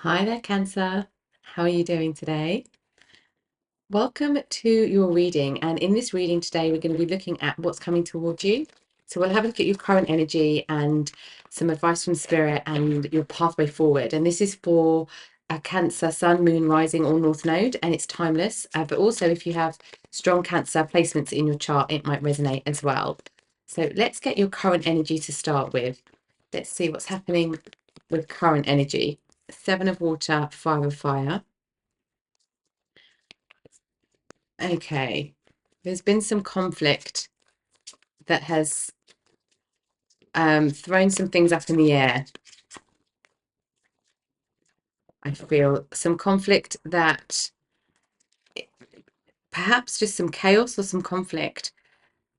Hi there, Cancer. How are you doing today? Welcome to your reading. And in this reading today, we're going to be looking at what's coming towards you. So we'll have a look at your current energy and some advice from Spirit and your pathway forward. And this is for a Cancer, Sun, Moon, Rising, or North Node, and it's timeless. But also, if you have strong Cancer placements in your chart, it might resonate as well. So let's get your current energy to start with. Let's see what's happening with current energy. Seven of Water, Five of Fire. Okay, there's been some conflict that has thrown some things up in the air. I feel some conflict that perhaps just some chaos or some conflict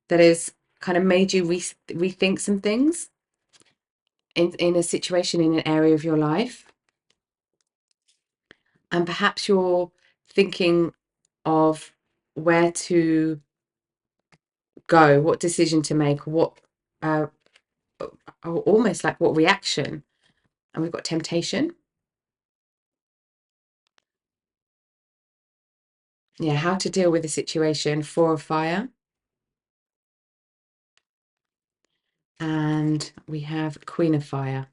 that has kind of made you rethink some things in a situation, in an area of your life. And perhaps you're thinking of where to go, what decision to make, what uh, almost like what reaction. And we've got temptation. Yeah, how to deal with the situation. Four of Fire. And we have Queen of Fire.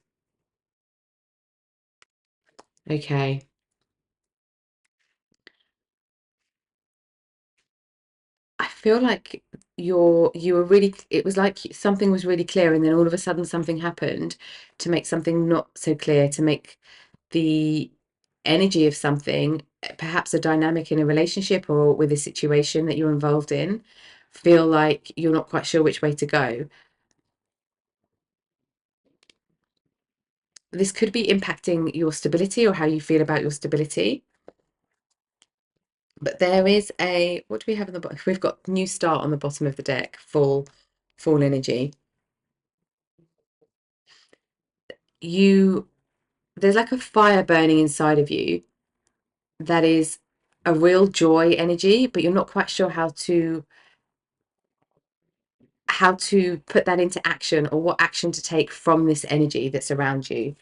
Okay. I feel like you were really, it was like something was really clear, and then all of a sudden something happened to make something not so clear, to make the energy of something, perhaps a dynamic in a relationship or with a situation that you're involved in, feel like you're not quite sure which way to go. This could be impacting your stability or how you feel about your stability. But there is a, what do we have on the bottom? We've got new start on the bottom of the deck, full energy. You, there's like a fire burning inside of you that is a real joy energy, but you're not quite sure how to put that into action, or what action to take from this energy that's around you.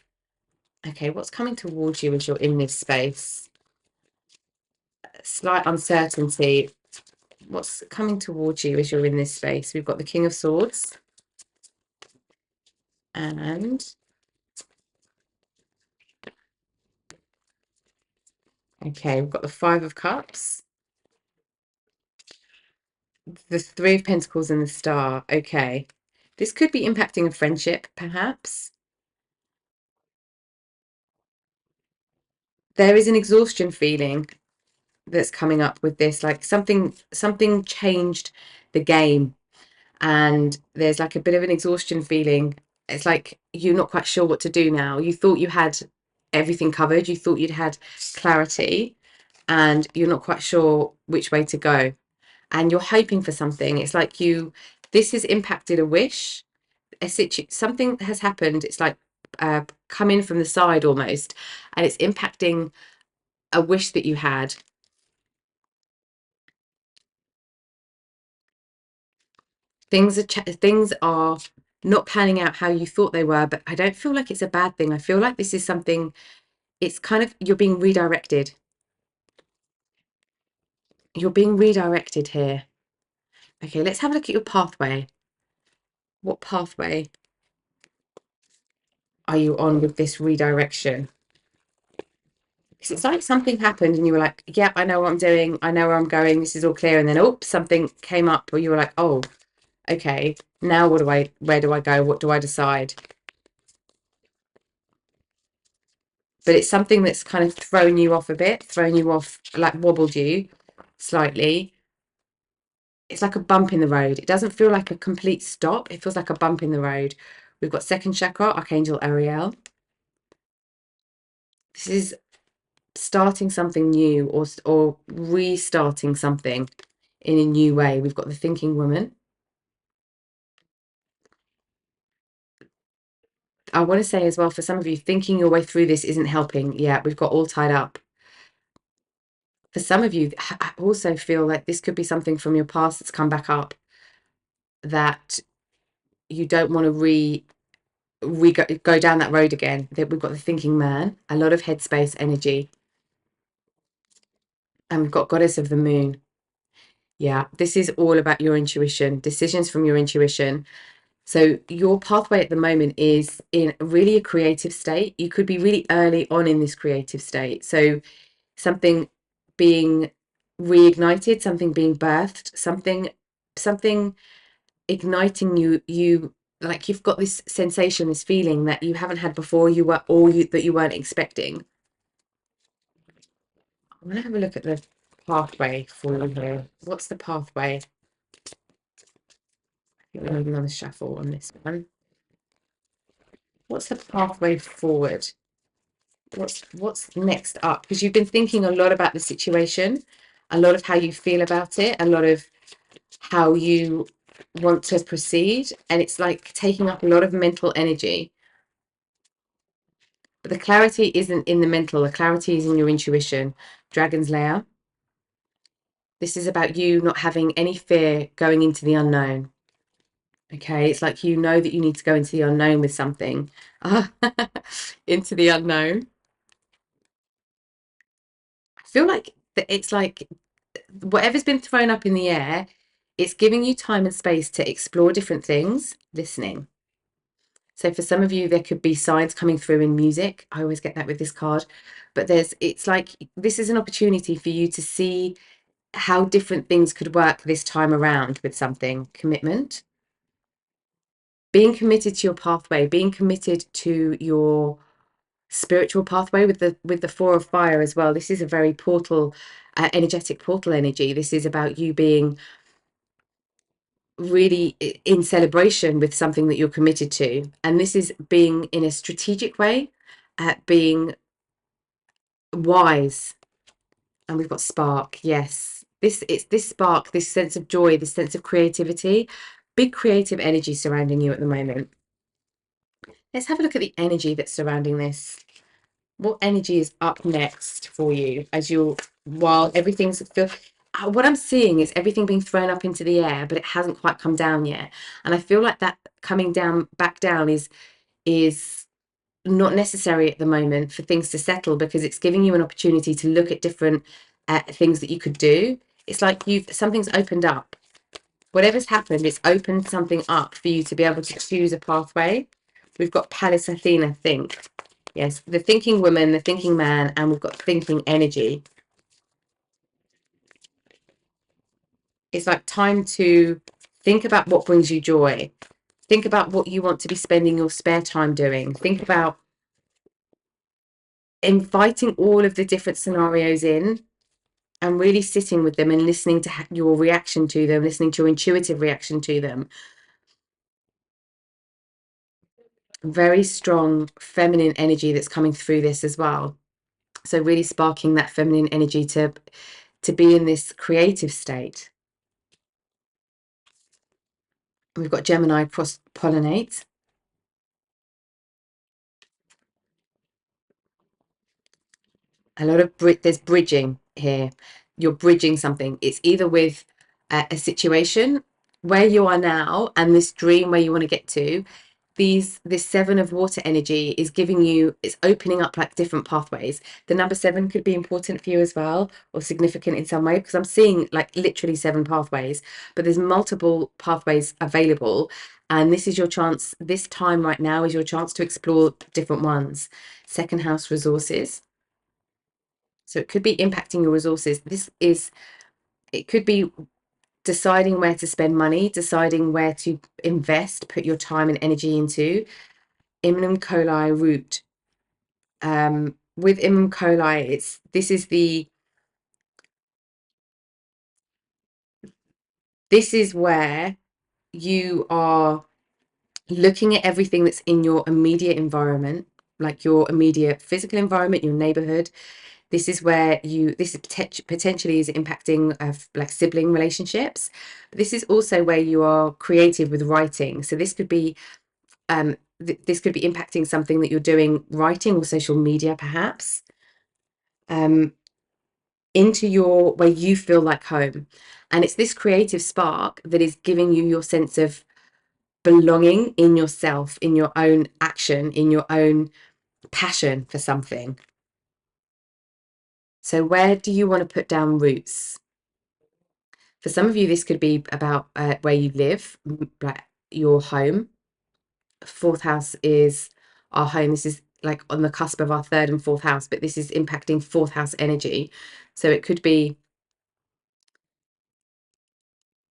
Okay, what's coming towards you as you're in this space? Slight uncertainty. What's coming towards you as you're in this space? We've got the King of Swords and okay, we've got the Five of Cups, the Three of Pentacles, and the Star. Okay, this could be impacting a friendship, perhaps. There is an exhaustion feeling that's coming up with this, like something changed the game, and there's like a bit of an exhaustion feeling. It's like you're not quite sure what to do now. You thought you had everything covered, you thought you'd had clarity, and you're not quite sure which way to go. And you're hoping for something. It's like this has impacted a wish, something has happened. It's like come in from the side almost, and it's impacting a wish that you had. Things are not panning out how you thought they were, but I don't feel like it's a bad thing. I feel like this is something, it's kind of, you're being redirected. You're being redirected here. Okay, let's have a look at your pathway. What pathway are you on with this redirection? Because it's like something happened and you were like, yeah, I know what I'm doing. I know where I'm going. This is all clear. And then, oh, something came up where you were like, oh, okay, now where do I go? What do I decide? But it's something that's kind of thrown you off a bit, thrown you off, like wobbled you slightly. It's like a bump in the road. It doesn't feel like a complete stop. It feels like a bump in the road. We've got second chakra, Archangel Ariel. This is starting something new, or restarting something in a new way. We've got the thinking woman. I want to say as well, for some of you, thinking your way through this isn't helping. Yeah, we've got all tied up. For some of you, I also feel like this could be something from your past that's come back up that you don't want to we go down that road again. That we've got the thinking man, a lot of headspace energy, and we've got goddess of the moon. Yeah, this is all about your intuition, decisions from your intuition. So your pathway at the moment is in really a creative state. You could be really early on in this creative state. So something being reignited, something being birthed, something igniting you like you've got this sensation, this feeling that you haven't had before, that you weren't expecting. I'm gonna have a look at the pathway for you here. What's the pathway? Another shuffle on this one. What's the pathway forward? What's next up? Because you've been thinking a lot about the situation, a lot of how you feel about it, a lot of how you want to proceed, and it's like taking up a lot of mental energy. But the clarity isn't in the mental, the clarity is in your intuition. Dragon's Lair. This is about you not having any fear going into the unknown. Okay, it's like you know that you need to go into the unknown with something. Into the unknown. I feel like it's like whatever's been thrown up in the air, it's giving you time and space to explore different things, listening. So for some of you, there could be signs coming through in music. I always get that with this card. But it's like this is an opportunity for you to see how different things could work this time around with something. Commitment, being committed to your pathway, being committed to your spiritual pathway with the Four of Fire as well. This is a very portal, energetic portal energy. This is about you being really in celebration with something that you're committed to, and this is being in a strategic way, being wise. And we've got spark. Yes, this spark, this sense of joy, this sense of creativity, big creative energy surrounding you at the moment. Let's have a look at the energy that's surrounding this. What energy is up next for you as you're while everything's what I'm seeing is everything being thrown up into the air, but it hasn't quite come down yet. And I feel like that coming down back down is not necessary at the moment for things to settle, because it's giving you an opportunity to look at different things that you could do. It's like something's opened up. Whatever's happened, it's opened something up for you to be able to choose a pathway. We've got Palace Athena, think. Yes, the thinking woman, the thinking man, and we've got thinking energy. It's like time to think about what brings you joy. Think about what you want to be spending your spare time doing. Think about inviting all of the different scenarios in and really sitting with them and listening to your reaction to them, listening to your intuitive reaction to them. Very strong feminine energy that's coming through this as well. So really sparking that feminine energy to be in this creative state. We've got Gemini cross-pollinate. A lot of there's bridging here. You're bridging something. It's either with a situation where you are now and this dream where you want to get to. This Seven of Water energy is giving you, it's opening up like different pathways. The number 7 could be important for you as well, or significant in some way, because I'm seeing like literally 7 pathways, but there's multiple pathways available. And this is your chance, this time right now is your chance to explore different ones. Second house resources. So it could be impacting your resources. It could be deciding where to spend money, deciding where to invest, put your time and energy into. Imminum coli root. With imminum coli, this is where you are looking at everything that's in your immediate environment, like your immediate physical environment, your neighborhood. This is where this is potentially is impacting like sibling relationships. But this is also where you are creative with writing. So this could be this could be impacting something that you're doing, writing or social media, perhaps, into your where you feel like home. And it's this creative spark that is giving you your sense of belonging in yourself, in your own action, in your own passion for something. So where do you want to put down roots? For some of you, this could be about where you live, like your home. Fourth house is our home. This is like on the cusp of our third and fourth house, but this is impacting fourth house energy. So it could be,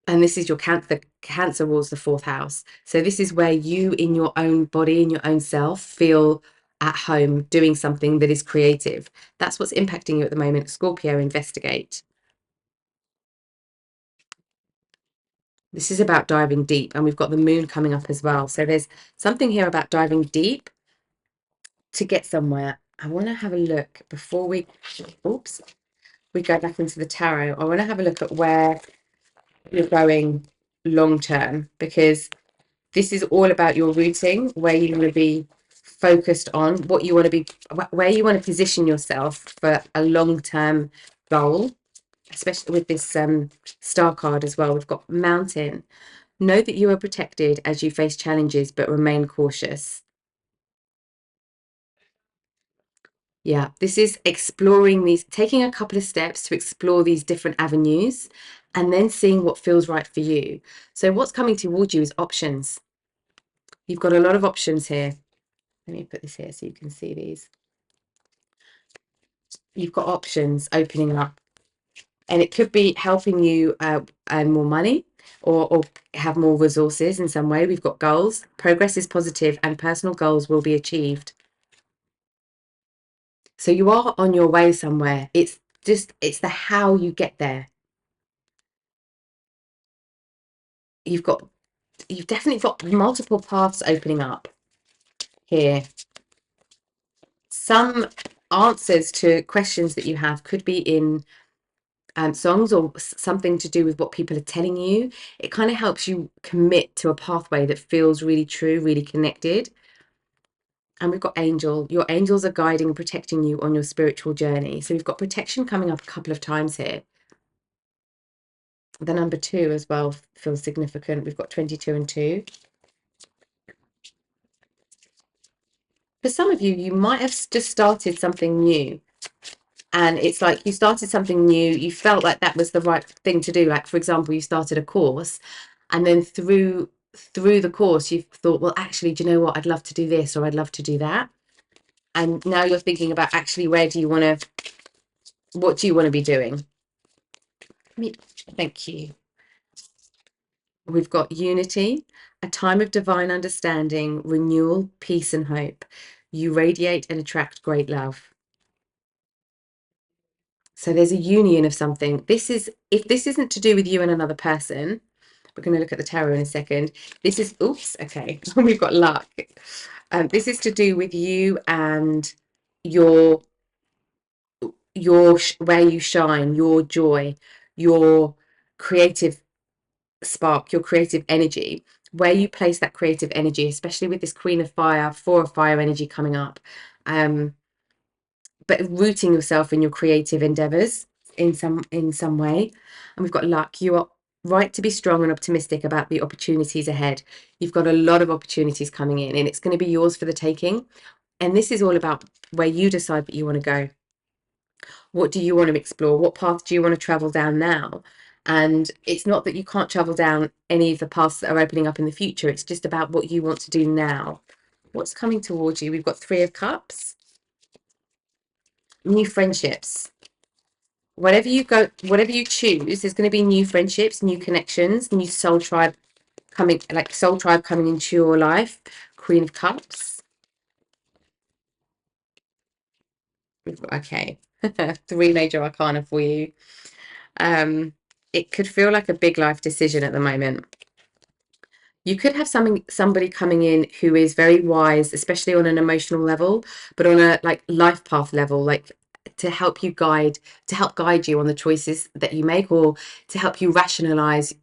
and this is your cancer rules the fourth house. So this is where you in your own body, in your own self, feel at home doing something that is creative. That's what's impacting you at the moment. Scorpio, investigate. This is about diving deep, and we've got the moon coming up as well. So there's something here about diving deep to get somewhere. I want to have a look before we, oops, we go back into the tarot. I want to have a look at where you're going long term, because this is all about your rooting, where you want to be focused on, what you want to be, where you want to position yourself for a long term goal, especially with this star card as well. We've got mountain. Know that you are protected as you face challenges, but remain cautious. Yeah, this is exploring these, taking a couple of steps to explore these different avenues and then seeing what feels right for you. So what's coming towards you is options. You've got a lot of options here. Let me put this here so you can see these. You've got options opening up, and it could be helping you earn more money, or have more resources in some way. We've got goals. Progress is positive and personal goals will be achieved. So you are on your way somewhere. It's the how you get there. You've definitely got multiple paths opening up here. Some answers to questions that you have could be in songs or something to do with what people are telling you. It kind of helps you commit to a pathway that feels really true, really connected. And we've got angel. Your angels are guiding and protecting you on your spiritual journey. So we've got protection coming up a couple of times here. The number 2 as well feels significant. We've got 22 and 2. For some of you, you might have just started something new. And it's like you started something new, you felt like that was the right thing to do. Like, for example, you started a course, and then through the course, you thought, well, actually, do you know what? I'd love to do this, or I'd love to do that. And now you're thinking about actually, what do you want to be doing? Thank you. We've got unity, a time of divine understanding, renewal, peace, and hope. You radiate and attract great love. So there's a union of something. If this isn't to do with you and another person, we're going to look at the tarot in a second. This is, oops, okay, we've got luck. This is to do with you and your where you shine, your joy, your creative spark, your creative energy, where you place that creative energy, especially with this Queen of Fire, 4 of Fire energy coming up. But rooting yourself in your creative endeavors in some way. And we've got luck. You are right to be strong and optimistic about the opportunities ahead. You've got a lot of opportunities coming in, and it's going to be yours for the taking. And this is all about where you decide that you want to go. What do you want to explore? What path do you want to travel down now? And it's not that you can't travel down any of the paths that are opening up in the future. It's just about what you want to do now. What's coming towards you? We've got 3 of Cups. New friendships. Whatever you choose, there's going to be new friendships, new connections, new soul tribe coming into your life. Queen of Cups. Okay. 3 major arcana for you. It could feel like a big life decision at the moment. You could have somebody coming in who is very wise, especially on an emotional level, but on a like life path level, like to help guide you on the choices that you make, or to help you rationalize,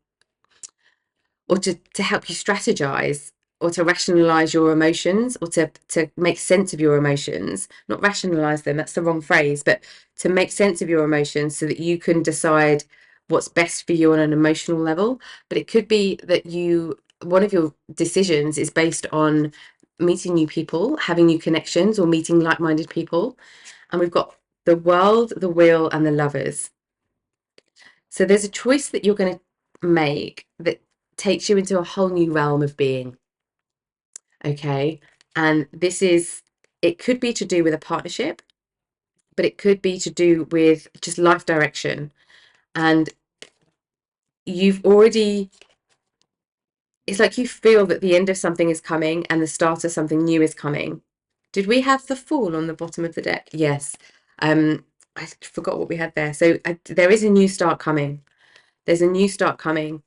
or to help you strategize, or to rationalize your emotions, or to make sense of your emotions. Not rationalize them, that's the wrong phrase, but to make sense of your emotions so that you can decide what's best for you on an emotional level. But it could be that you one of your decisions is based on meeting new people, having new connections, or meeting like-minded people. And we've got the world, the wheel, and the lovers. So there's a choice that you're going to make that takes you into a whole new realm of being. Okay. And it could be to do with a partnership, but it could be to do with just life direction. And you've already, it's like you feel that the end of something is coming and the start of something new is coming. Did we have the Fool on the bottom of the deck? Yes. I forgot what we had there. So there is a new start coming. There's a new start coming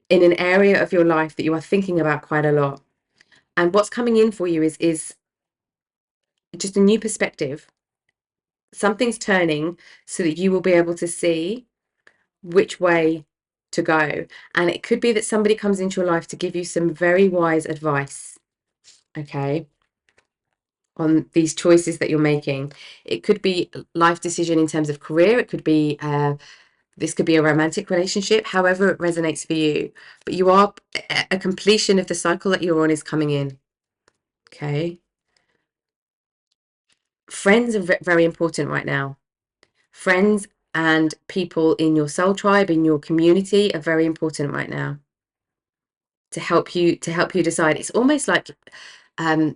in an area of your life that you are thinking about quite a lot. And what's coming in for you is just a new perspective. Something's turning so that you will be able to see which way to go. And it could be that somebody comes into your life to give you some very wise advice, okay, on these choices that you're making. It could be a life decision in terms of career. It could be this could be a romantic relationship, however it resonates for you. But you are a completion of the cycle that you're on is coming in. Okay. Friends are very important right now. Friends and people in your soul tribe, in your community, are very important right now to help you decide. It's almost like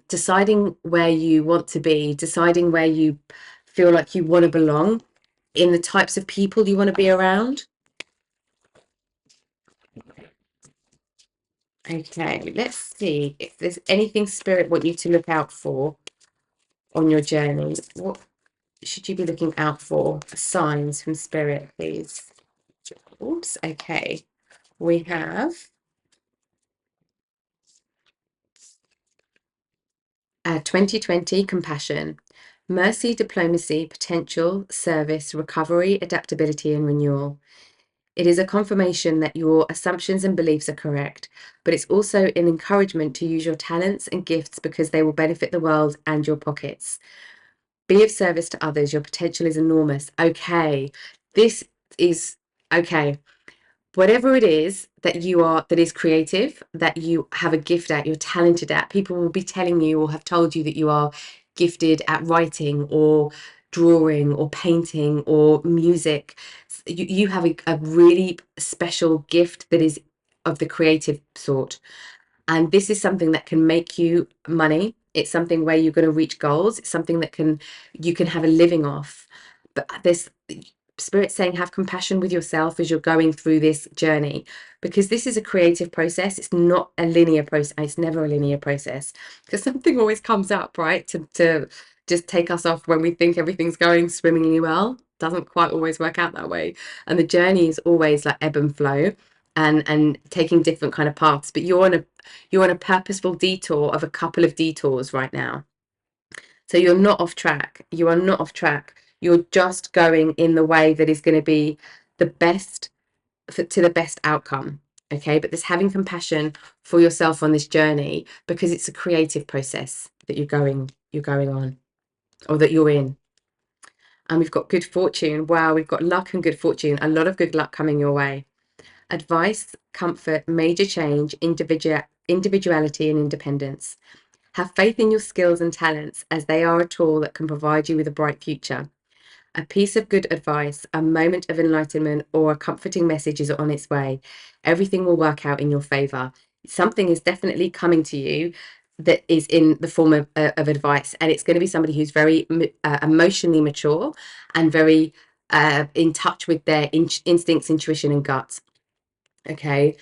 deciding where you want to be, deciding where you feel like you want to belong, in the types of people you want to be around. Okay, let's see if there's anything Spirit want you to look out for on your journey. What should you be looking out for? Signs from Spirit, please. Oops, okay. We have 2020 compassion, mercy, diplomacy, potential, service, recovery, adaptability, and renewal. It is a confirmation that your assumptions and beliefs are correct, but it's also an encouragement to use your talents and gifts because they will benefit the world and your pockets. Be of service to others. Your potential is enormous. Okay, this is okay. Whatever it is that you are, that is creative, that you have a gift at, you're talented at, people will be telling you or have told you that you are gifted at writing or drawing or painting or music. You have a really special gift that is of the creative sort. And this is something that can make you money. It's something where you're going to reach goals. It's something that you can have a living off. But this Spirit saying have compassion with yourself as you're going through this journey, because this is a creative process. It's not a linear process. It's never a linear process, because something always comes up, right, to just take us off when we think everything's going swimmingly well. Doesn't quite always work out that way. And the journey is always like ebb and flow, and taking different kind of paths. But you're on a purposeful detour of a couple of detours right now. So you're not off track. You are not off track. You're just going in the way that is going to be the best to the best outcome. Okay. But there's having compassion for yourself on this journey, because it's a creative process that you're going on, or that you're in. And we've got good fortune. Wow, we've got luck and good fortune. A lot of good luck coming your way. Advice, comfort, major change, individuality, and independence. Have faith in your skills and talents, as they are a tool that can provide you with a bright future. A piece of good advice, a moment of enlightenment, or a comforting message is on its way. Everything will work out in your favor. Something is definitely coming to you that is in the form of advice, and it's going to be somebody who's very emotionally mature and very in touch with their instincts, intuition, and guts. Okay.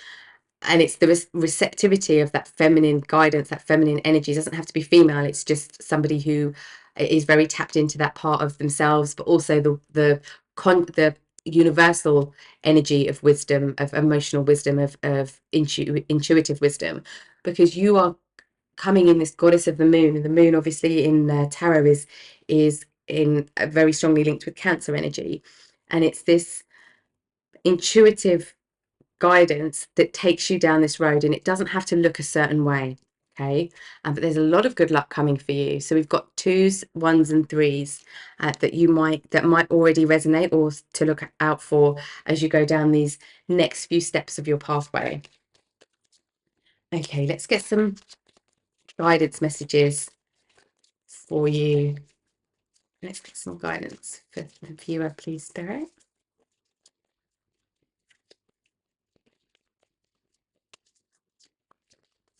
And it's the receptivity of that feminine guidance, that feminine energy. It doesn't have to be female. It's just somebody who is very tapped into that part of themselves, but also the universal energy of wisdom, of emotional wisdom, of intuitive wisdom, because you are coming in this goddess of the moon, and the moon obviously in tarot is in very strongly linked with Cancer energy, and it's this intuitive guidance that takes you down this road, and it doesn't have to look a certain way. Okay, but there's a lot of good luck coming for you. So we've got twos, ones, and threes that might already resonate, or to look out for as you go down these next few steps of your pathway. Okay, let's get some guidance messages for you. Let's get some guidance for the viewer, please, Spirit.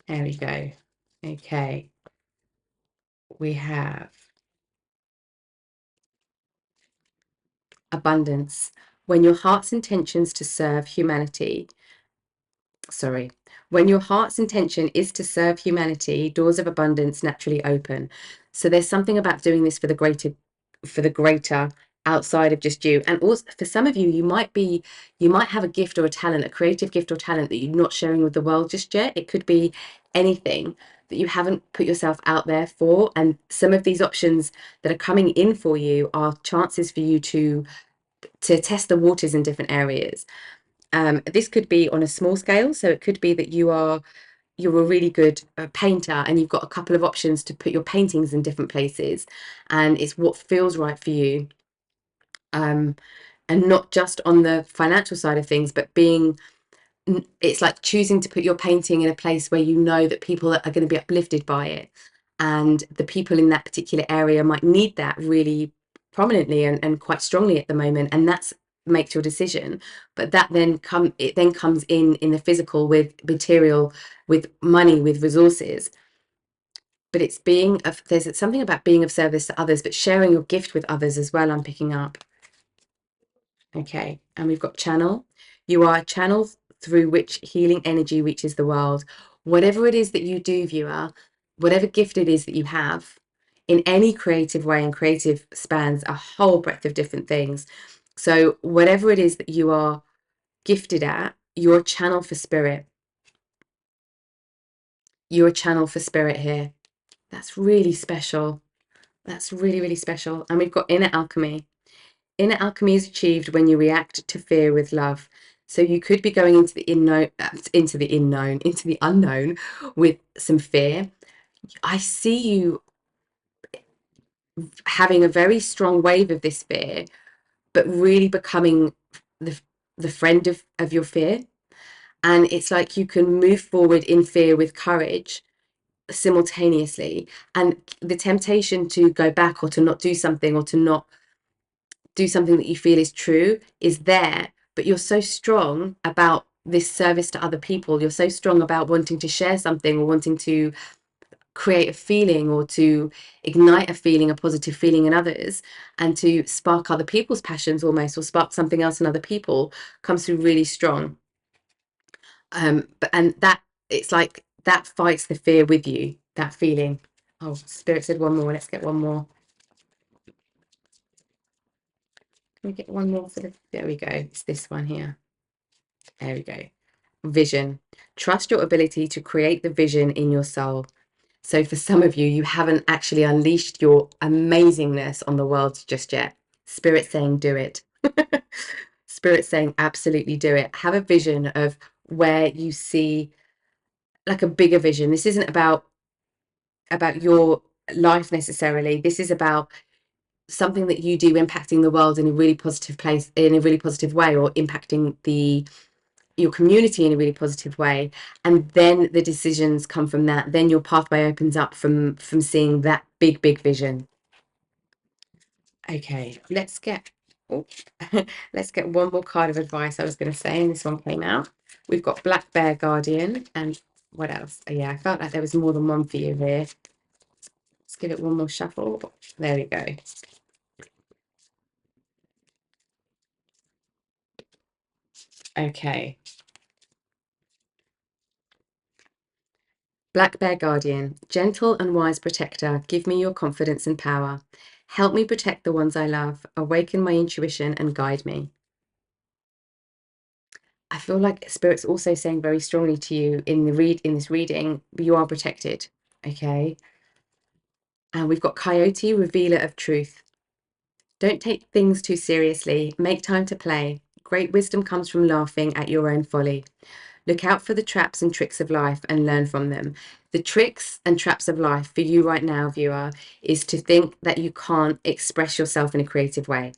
There we go. Okay, we have abundance. When your heart's intentions to serve humanity, when your heart's intention is to serve humanity, doors of abundance naturally open. So there's something about doing this for the greater outside of just you. And also for some of you, you might have a gift or a talent, a creative gift or talent that you're not sharing with the world just yet. It could be anything that you haven't put yourself out there for. And some of these options that are coming in for you are chances for you to test the waters in different areas. This could be on a small scale, so it could be that you're a really good painter and you've got a couple of options to put your paintings in different places, and it's what feels right for you. And not just on the financial side of things, but it's like choosing to put your painting in a place where you know that people are going to be uplifted by it, and the people in that particular area might need that really prominently and quite strongly at the moment, and that's makes your decision. But it then comes in the physical, with material, with money, with resources. But there's something about being of service to others, but sharing your gift with others as well, I'm picking up. Okay, and we've got channel. You are a channel through which healing energy reaches the world. Whatever it is that you do, viewer, whatever gift it is that you have, in any creative way, and creative spans a whole breadth of different things. So whatever it is that you are gifted at, you're a channel for spirit. You're a channel for spirit here. That's really special. That's really, really special. And we've got inner alchemy. Inner alchemy is achieved when you react to fear with love. So you could be going into the unknown with some fear. I see you having a very strong wave of this fear, but really becoming the friend of your fear. And it's like you can move forward in fear with courage simultaneously. And the temptation to go back, or to not do something, or to not do something that you feel is true, is there, but you're so strong about this service to other people, you're so strong about wanting to share something, or wanting to create a feeling, or to ignite a feeling, a positive feeling in others, and to spark other people's passions almost, or spark something else in other people, comes through really strong. And that, it's like that fights the fear with you, that feeling. Oh, Spirit said one more. Let's get one more. Can we get one more for there we go. It's this one here. There we go. Vision. Trust your ability to create the vision in your soul. So for some of you, you haven't actually unleashed your amazingness on the world just yet. Spirit saying, do it. Spirit saying, absolutely do it. Have a vision of where you see, like a bigger vision. This isn't about your life necessarily. This is about something that you do impacting the world in a really positive place, in a really positive way, or impacting your community in a really positive way. And then the decisions come from that. Then your pathway opens up from seeing that big vision. Okay, let's get let's get one more card of advice, I was going to say, and this one came out. We've got Black Bear Guardian, and what else? Oh, yeah, I felt like there was more than one for you here. Let's give it one more shuffle. There we go. Okay. Black Bear Guardian, gentle and wise protector, give me your confidence and power. Help me protect the ones I love, awaken my intuition and guide me. I feel like Spirit's also saying very strongly to you in this reading, you are protected. Okay. And we've got Coyote, revealer of truth. Don't take things too seriously. Make time to play. Great wisdom comes from laughing at your own folly. Look out for the traps and tricks of life and learn from them. The tricks and traps of life for you right now, viewer, is to think that you can't express yourself in a creative way.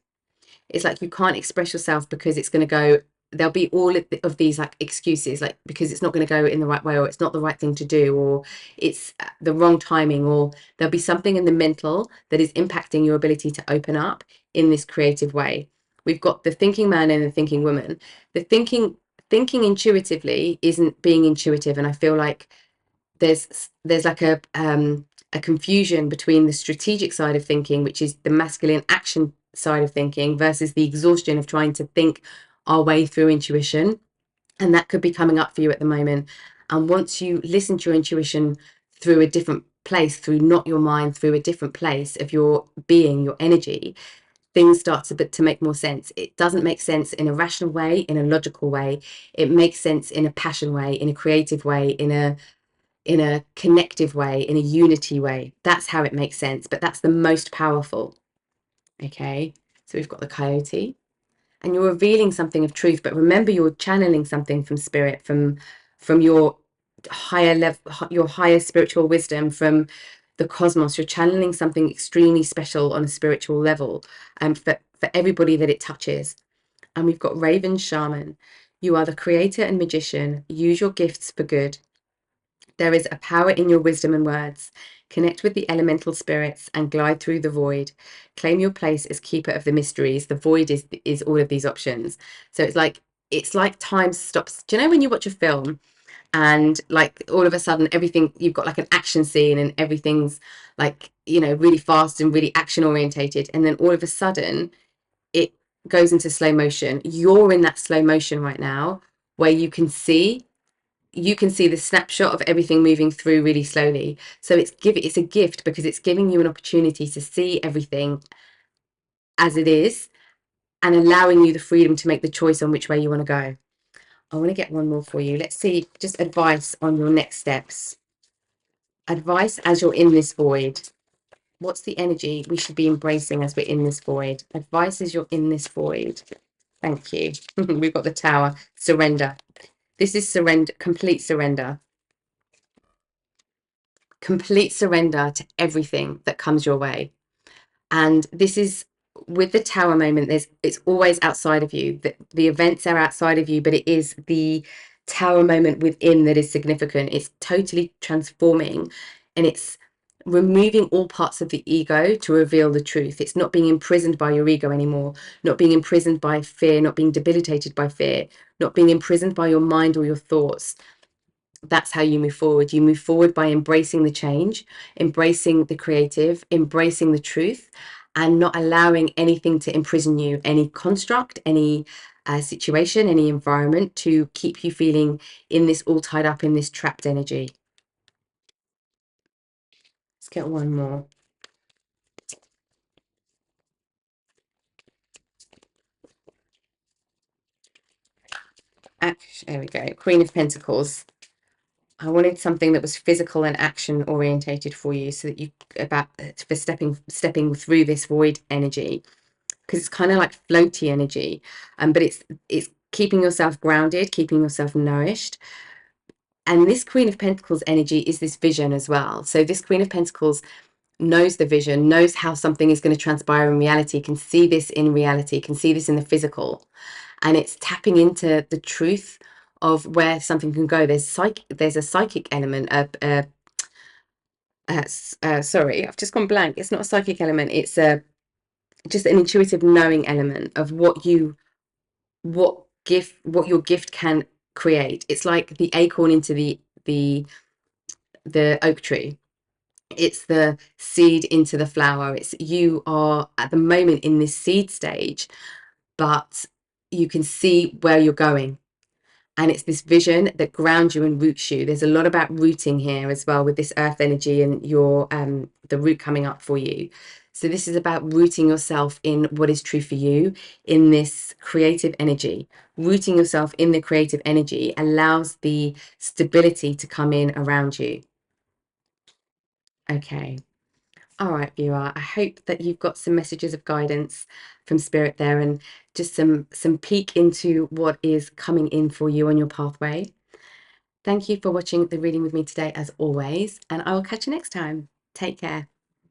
It's like you can't express yourself because it's going to go, there'll be all of these like excuses, like because it's not going to go in the right way, or it's not the right thing to do, or it's the wrong timing, or there'll be something in the mental that is impacting your ability to open up in this creative way. We've got the thinking man and the thinking woman. The thinking intuitively isn't being intuitive, and I feel like there's like a confusion between the strategic side of thinking, which is the masculine action side of thinking, versus the exhaustion of trying to think our way through intuition. And that could be coming up for you at the moment. And once you listen to your intuition through a different place, through not your mind, through a different place of your being, your energy, things start to make more sense. It doesn't make sense in a rational way, in a logical way. It makes sense in a passion way, in a creative way, in a connective way, in a unity way. That's how it makes sense, but that's the most powerful. Okay, so we've got the coyote, and you're revealing something of truth, but remember you're channeling something from spirit, from your higher level, your higher spiritual wisdom, from the cosmos. You're channeling something extremely special on a spiritual level, and for everybody that it touches. And we've got raven shaman. You are the creator and magician. Use your gifts for good. There is a power in your wisdom and words. Connect with the elemental spirits and glide through the void. Claim your place as keeper of the mysteries. The void is all of these options. So it's like time stops. Do you know when you watch a film and like all of a sudden everything, you've got like an action scene and everything's like, really fast and really action orientated, and then all of a sudden it goes into slow motion. You're in that slow motion right now where you can see the snapshot of everything moving through really slowly. So it's a gift because it's giving you an opportunity to see everything as it is and allowing you the freedom to make the choice on which way you want to go. I want to get one more for you. Let's see, just advice on your next steps. Advice as you're in this void. What's the energy we should be embracing as we're in this void? Advice as you're in this void. Thank you. We've got the tower. Surrender. This is surrender, complete surrender to everything that comes your way. And this is with the tower moment, it's always outside of you. The events are outside of you, but it is the tower moment within that is significant. It's totally transforming, and it's removing all parts of the ego to reveal the truth. It's not being imprisoned by your ego anymore, not being imprisoned by fear, not being debilitated by fear, not being imprisoned by your mind or your thoughts. That's how you move forward. You move forward by embracing the change, embracing the creative, embracing the truth, and not allowing anything to imprison you, any construct, any situation, any environment to keep you feeling in this, all tied up in this trapped energy. Let's get one more. There we go. Queen of Pentacles. I wanted something that was physical and action orientated for you, so that you for stepping through this void energy, because it's kind of like floaty energy, but it's keeping yourself grounded, keeping yourself nourished. And this Queen of Pentacles energy is this vision as well. So this Queen of Pentacles knows the vision, knows how something is going to transpire in reality, can see this in reality, can see this in the physical, and it's tapping into the truth of where something can go. There's a psychic element. Sorry, I've just gone blank. It's not a psychic element. It's just an intuitive knowing element of what your gift can create. It's like the acorn into the oak tree. It's the seed into the flower. It's, you are at the moment in this seed stage, but you can see where you're going. And it's this vision that grounds you and roots you. There's a lot about rooting here as well, with this earth energy and your the root coming up for you. So this is about rooting yourself in what is true for you, in this creative energy. Rooting yourself in the creative energy allows the stability to come in around you. Okay. All right, viewer. I hope that you've got some messages of guidance from spirit there, and just some peek into what is coming in for you on your pathway. Thank you for watching the reading with me today, as always, and I will catch you next time. Take care.